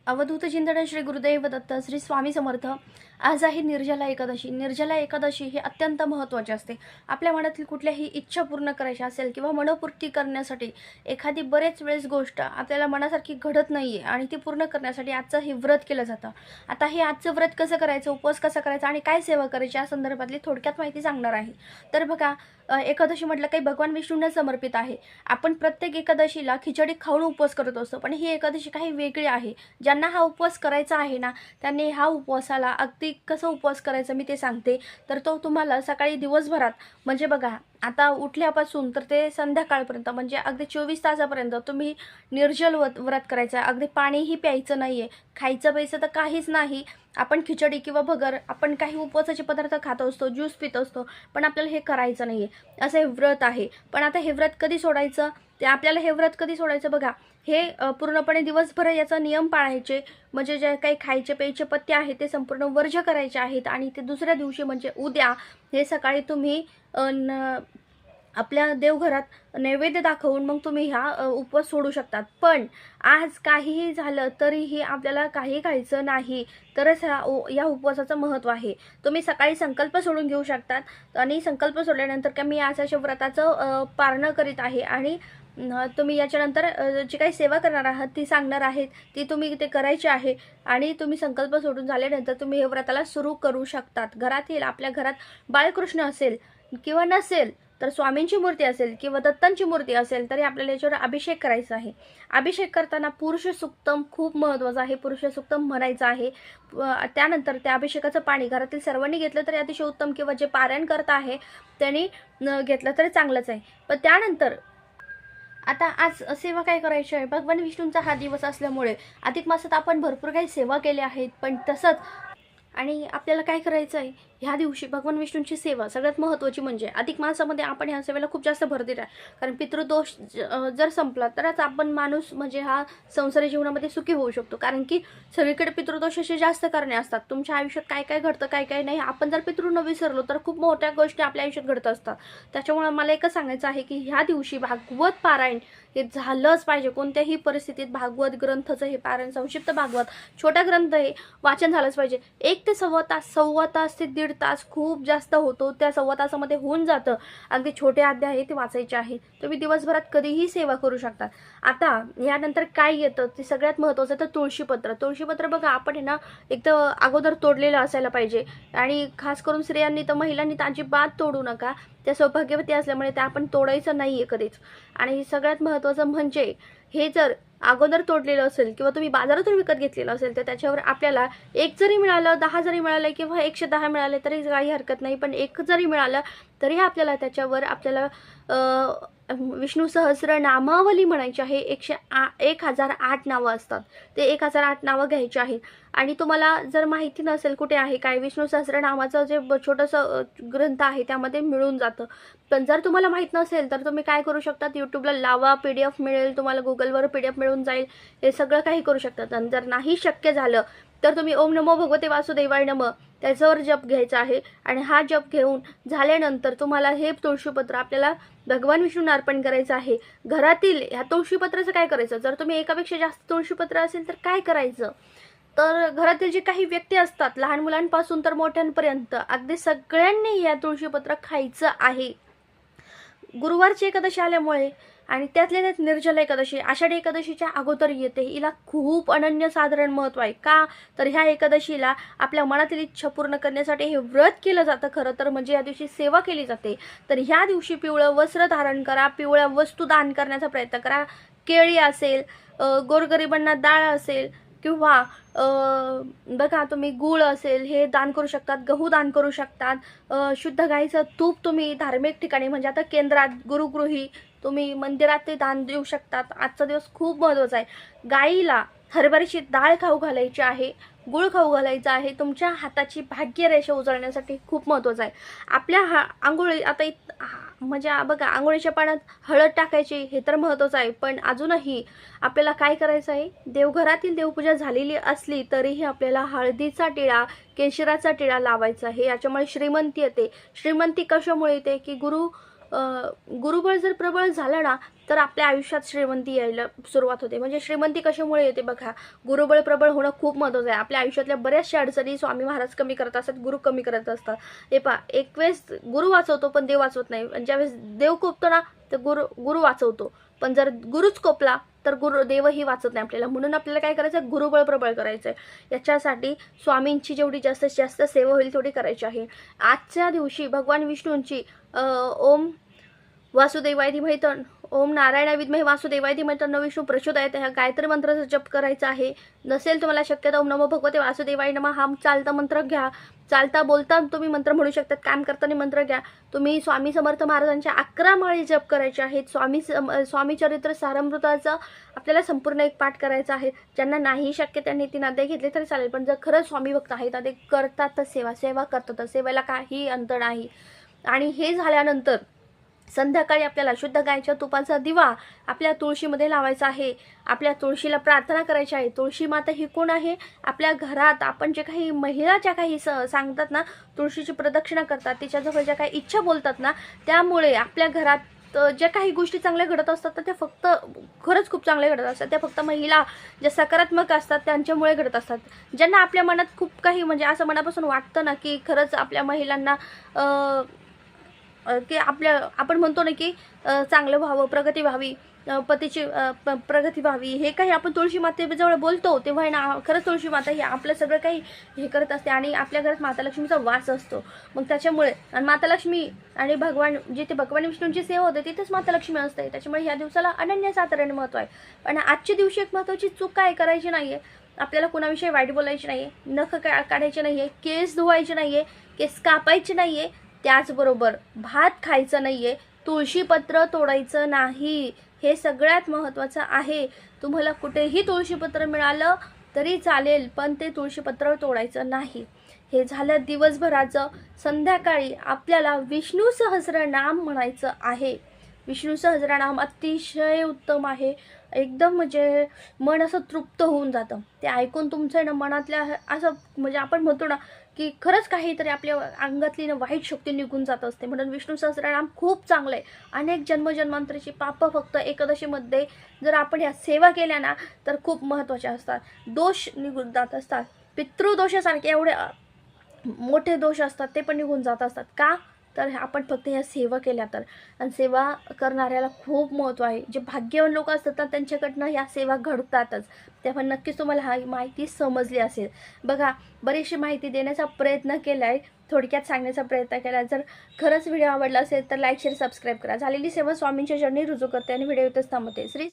अवधूत चिंतन श्री गुरुदेव दत्त श्री स्वामी समर्थ। आज आहे निर्जला एकादशी। निर्जला एकादशी ही अत्यंत महत्त्वाची असते। आपल्या मनातील कुठल्याही इच्छा पूर्ण करायची असेल किंवा मनपूर्ती करण्यासाठी एखादी बरेच वेळेस गोष्ट आपल्याला मनासारखी घडत नाहीये आणि ती पूर्ण करण्यासाठी आजचं हे व्रत केलं जातं। आता हे आजचं व्रत कसं करायचं, उपवास कसा करायचा आणि काय सेवा करायची या संदर्भातली थोडक्यात माहिती सांगणार आहे। तर बघा, एकादशी म्हटलं काही भगवान विष्णूंना समर्पित आहे। आपण प्रत्येक एकादशीला खिचडी खाऊन उपवास करत असतो, पण ही एकादशी काही वेगळी आहे। ज्यांना हा उपवास करायचा आहे ना, त्यांनी हा उपवासाला अगदी कसं उपवास करायचं मी ते सांगते। तर तो तुम्हाला सकाळी दिवसभरात म्हणजे बघा, आता उठल्यापासून तर ते संध्याकाळपर्यंत म्हणजे अगदी 24 तासापर्यंत तुम्ही निर्जल व्रत करायचं आहे। अगदी पाणीही प्यायचं नाहीये, खायचं प्यायचं तर काहीच नाही। आपण खिचडी किंवा भगर, आपण काही उपवासाचे पदार्थ खात असतो, ज्यूस पित असतो, पण आपल्याला हे करायचं नाहीये। असं हे व्रत आहे। पण आता हे व्रत कधी सोडायचं, ते आपल्याला हे व्रत कधी सोडायचं बघा, हे पूर्णपणे दिवसभर याचा नियम पाळायचे। म्हणजे जे काही खायचे प्यायचे पथ्य आहे ते संपूर्ण वर्ज्य करायचे आहेत आणि ते दुसऱ्या दिवशी म्हणजे उद्या हे सकाळी तुम्ही आपल्या देवघरात नैवेद्य दाखवून मग तुम्ही हा उपवास सोडू शकतात। पण आज काहीही झालं तरीही आपल्याला काही खायचं नाही, तरच या उपवासाचं महत्त्व आहे। तुम्ही सकाळी संकल्प सोडून घेऊ शकतात आणि संकल्प सोडल्यानंतर का मी आज अशा व्रताचं पारणं करीत आहे आणि तुम्ही याच्यानंतर जी काही सेवा करणार आहात ती सांगणार आहेत, ती तुम्ही ते करायची आहे आणि तुम्ही संकल्प सोडून झाल्यानंतर तुम्ही हे व्रताला सुरू करू शकतात। घरातील आपल्या घरात बाळकृष्ण असेल किंवा नसेल तर स्वामींची मूर्ती असेल किंवा दत्तांची मूर्ती असेल तरी आपल्याला याच्यावर अभिषेक करायचा आहे। अभिषेक करताना पुरुष सुक्तम खूप महत्त्वाचं आहे, पुरुष सुक्तम म्हणायचं आहे। त्यानंतर त्या अभिषेकाचं पाणी घरातील सर्वांनी घेतलं तरी अतिशय उत्तम, किंवा जे पारायण करत आहे त्यांनी घेतलं तरी चांगलंच आहे। पण त्यानंतर आता आज सेवा काय करायची आहे, भगवान विष्णूंचा हा दिवस असल्यामुळे अधिक मासात आपण भरपूर काही सेवा केल्या आहेत, पण तसंच आणि आपल्याला काय करायचं आहे ह्या दिवशी भगवान विष्णूंची सेवा सगळ्यात महत्त्वाची म्हणजे अधिक मासामध्ये आपण ह्या सेवेला खूप जास्त भर देत आहे। कारण पितृदोष जर संपला तरच आपण माणूस म्हणजे हा संसारी जीवनामध्ये सुखी होऊ शकतो। कारण की सगळीकडे पितृदोषाचे जास्त कारणे असतात। तुमच्या आयुष्यात काय काय घडतं काय काय नाही, आपण जर पितृंना विसरलो तर खूप मोठ्या गोष्टी आपल्या आयुष्यात घडत असतात। त्याच्यामुळे मला एकच सांगायचं आहे की ह्या दिवशी भागवत पारायण हे झालंच पाहिजे। कोणत्याही परिस्थितीत भागवत ग्रंथाचं हे पारायण, संक्षिप्त भागवत छोटा ग्रंथ हे वाचन झालंच पाहिजे। 1 ते सव्वा तास ते 1.5 तास खूप जास्त होतो, त्या सव्वा तासामध्ये होऊन जातं। अगदी छोटे अध्याय आहे ते वाचायचे आहेत, तुम्ही दिवसभरात कधीही सेवा करू शकता। आता यानंतर काय येतं ते सगळ्यात महत्त्वाचं तर तुळशीपत्र। तुळशीपत्र बघा, आपण आहे ना एकदम अगोदर तोडलेलं असायला पाहिजे आणि खास करून स्त्रियांनी तर महिलांनी तर अजिबात तोडू नका, त्या सौभाग्यवती असल्यामुळे त्या आपण तोडायचं नाहीये कधीच। आणि सगळ्यात महत्त्वाचं म्हणजे हे जर अगोदर तोडलेलं असेल किंवा तुम्ही बाजारातून विकत घेतलेलं असेल तर त्याच्यावर आपल्याला 1 जरी मिळालं, 10 जरी मिळालं किंवा 110 मिळाले तरी काही हरकत नाही, पण 1 जरी मिळालं तरी आपल्याला त्याच्यावर आपल्याला विष्णू सहस्र नामावली म्हणायची आहे। 1008 नावं असतात, ते 1008 नावं घ्यायची आहेत। आणि तुम्हाला जर माहिती नसेल कुठे आहे काय, विष्णू सहस्र नामाचं जे छोटंसं ग्रंथ आहे त्यामध्ये मिळून जातं। पण जर तुम्हाला माहीत नसेल तर तुम्ही काय करू शकतात, यूट्यूबला लावा, PDF मिळेल तुम्हाला, गुगलवर PDF मिळून जाईल, हे सगळं काही करू शकतात। आणि जर नाही शक्य झालं तर तुम्ही ओम नमो भगवते वासुदेवाय नमः त्याच्यावर जप घ्यायचा आहे। आणि हा जप घेऊन झाल्यानंतर तुम्हाला हे तुळशीपत्र आपल्याला भगवान विष्णूंना अर्पण करायचं आहे। घरातील ह्या तुळशीपत्राचं काय करायचं, जर तुम्ही एकापेक्षा जास्त तुळशीपत्र असेल तर काय करायचं, तर घरातील जे काही व्यक्ती असतात लहान मुलांपासून तर मोठ्यांपर्यंत अगदी सगळ्यांनी या तुळशीपत्र खायचं आहे। गुरुवारची एकादशी आल्यामुळे आणि त्यातल्या त्यात निर्जला एकादशी आषाढी एकादशीच्या अगोदर येते, हिला खूप अनन्यसाधारण महत्त्व आहे। का तर ह्या एकादशीला आपल्या मनातील इच्छा पूर्ण करण्यासाठी हे व्रत केलं जातं। खरं तर म्हणजे या दिवशी सेवा केली जाते। तर ह्या दिवशी पिवळं वस्त्र धारण करा, पिवळ्या वस्तू दान करण्याचा प्रयत्न करा। केळी असेल, गोरगरिबांना डाळ असेल किंवा बघा तुम्ही गूळ असेल हे दान करू शकतात, गहू दान करू शकतात। शुद्ध गाईचं तूप तुम्ही धार्मिक ठिकाणी म्हणजे आता केंद्रात, गुरुगृही तुम्ही मंदिरात ते दान देऊ शकतात। आजचा दिवस खूप महत्त्वाचा आहे। गाईला हरभऱ्याची डाळ खाऊ घालायची आहे, गूळ खाऊ घालायचा आहे, तुमच्या हाताची भाग्यरेषा उजळण्यासाठी खूप महत्त्वाचं आहे। आपल्या आंघोळी आता म्हणजे बघा, आंघोळीच्या पाण्यात हळद टाकायची हे तर महत्त्वाचं आहे, पण अजूनही आपल्याला काय करायचं आहे, देवघरातील देवपूजा झालेली असली तरीही आपल्याला हळदीचा टिळा, केशराचा टिळा लावायचा आहे। याच्यामुळे श्रीमंती येते। श्रीमंती कशामुळे येते की गुरुबळ जर प्रबळ झालं ना तर आपल्या आयुष्यात श्रीमंती यायला सुरुवात होते. म्हणजे श्रीमंती कशामुळे येते बघा, गुरुबळ प्रबळ होणं खूप महत्त्वाचं आहे. आपल्या आयुष्यातल्या बऱ्याचशा अडचणी स्वामी महाराज कमी करत असतात, गुरु कमी करत असतात. हे पहा, एक वेळेस गुरु वाचवतो पण देव वाचवत नाही, आणि ज्यावेळेस देव कोपतो ना तर गुरु वाचवतो, पण जर गुरुच कोपला तर देवही वाचत नाही आपल्याला. म्हणून आपल्याला काय करायचं, गुरुबळ प्रबळ करायचं आहे. याच्यासाठी स्वामींची जेवढी जास्तीत जास्त सेवा होईल तेवढी करायची आहे. आजच्या दिवशी भगवान विष्णूंची ओम वासुदेवाय धीमहि ओम नारायण विद्महे वासुदेवाय धीमहि तन्नो विष्णू प्रचोदयात् ह्या गायत्री मंत्राचा जप करायचा आहे. नसेल तुम्हाला शक्यता ओम नमो भगवते वासुदेवाय नमः हा चालता मंत्र घ्या. चालता बोलता तुम्ही मंत्र म्हणू शकतात, काम करताना मंत्र घ्या. तुम्ही स्वामी समर्थ महाराजांच्या 11 माळी जप करायचे आहेत. स्वामी चरित्र सारामृताचा आपल्याला संपूर्ण एक पाठ करायचा आहे. ज्यांना नाही शक्य त्यांनी 3 अध्याय घेतले तरी चालेल, पण जर खरंच स्वामी भक्त आहेत ते करतातच सेवा करतातच, सेवेला काही अंत नाही. आणि हे झाल्यानंतर संध्याकाळी आपल्याला शुद्ध गायच्या तुपाचा दिवा आपल्या तुळशीमध्ये लावायचा आहे. आपल्या तुळशीला प्रार्थना करायची आहे. तुळशी माता ही कोण आहे, आपल्या घरात आपण जे काही महिला ज्या काही सांगतात ना, तुळशीची प्रदक्षिणा करतात, तिच्याजवळ ज्या काही इच्छा बोलतात ना, त्यामुळे आपल्या घरात ज्या काही गोष्टी चांगल्या घडत असतात तर त्या फक्त खरंच खूप चांगल्या घडत असतात. त्या फक्त महिला ज्या सकारात्मक असतात त्यांच्यामुळे घडत असतात. ज्यांना आपल्या मनात खूप काही म्हणजे असं मनापासून वाटतं ना की खरंच आपल्या महिलांना की आपण म्हणतो ना की चांगलं व्हावं, प्रगती व्हावी, पतीची प्रगती व्हावी, हे काही आपण तुळशी मातेजवळ बोलतो तेव्हा आहे ना, खरंच तुळशी माता ही आपलं सगळं काही हे करत असते. आणि आपल्या घरात माता लक्ष्मीचा वास असतो. मग त्याच्यामुळे आणि माता लक्ष्मी आणि भगवान जिथे भगवान विष्णूंची सेवा होते तिथेच माता लक्ष्मी असते. त्याच्यामुळे ह्या दिवसाला अनन्यसाधारण महत्त्व आहे. पण आजच्या दिवशी एक महत्त्वाची चूक काय करायची नाही आहे, आपल्याला कुणाविषयी वाईट बोलायची नाही आहे, नख काढायचे नाही आहे, केस धुवायचे नाही आहे, केस कापायचे नाही आहे, त्याचबरोबर भात खायचं नाही आहे, तुळशीपत्र तोडायचं नाही. हे सगळ्यात महत्त्वाचं आहे. तुम्हाला कुठेही तुळशीपत्र मिळालं तरी चालेल, पण ते तुळशीपत्र तोडायचं नाही. हे झालं दिवसभराचं. संध्याकाळी आपल्याला विष्णू सहस्रनाम म्हणायचं आहे. विष्णू सहस्रनाम अतिशय उत्तम आहे. एकदम म्हणजे मन असं तृप्त होऊन जातं ते ऐकून. तुमचं ना मनातल्या असं म्हणजे आपण म्हणतो ना की खरंच काहीतरी आपल्या अंगातली ना वाईट शक्ती निघून जात असते. म्हणून विष्णू सहस्रनाम खूप चांगलं आहे. अनेक जन्मजन्मांतरीची पापं फक्त एकादशीमध्ये जर आपण ह्या सेवा केल्या ना तर खूप महत्त्वाच्या असतात. दोष निघून जात असतात. पितृदोषासारखे एवढे मोठे दोष असतात ते पण निघून जात असतात. का तर आपण फक्त ह्या सेवा केल्या तर. आणि सेवा करणाऱ्याला खूप महत्त्व आहे. जे भाग्यवान लोक असतात ना त्यांच्याकडनं ह्या सेवा घडतातच. तेव्हा नक्कीच तुम्हाला हा माहिती समजली असेल. बघा, बरीचशी माहिती देण्याचा प्रयत्न केला आहे, थोडक्यात सांगण्याचा प्रयत्न केला. जर खरंच व्हिडिओ आवडला असेल तर लाईक शेअर सबस्क्राईब करा. झालेली सेवा स्वामींच्या चरणी रुजू करते आणि व्हिडिओ इथंच थांबवते. श्री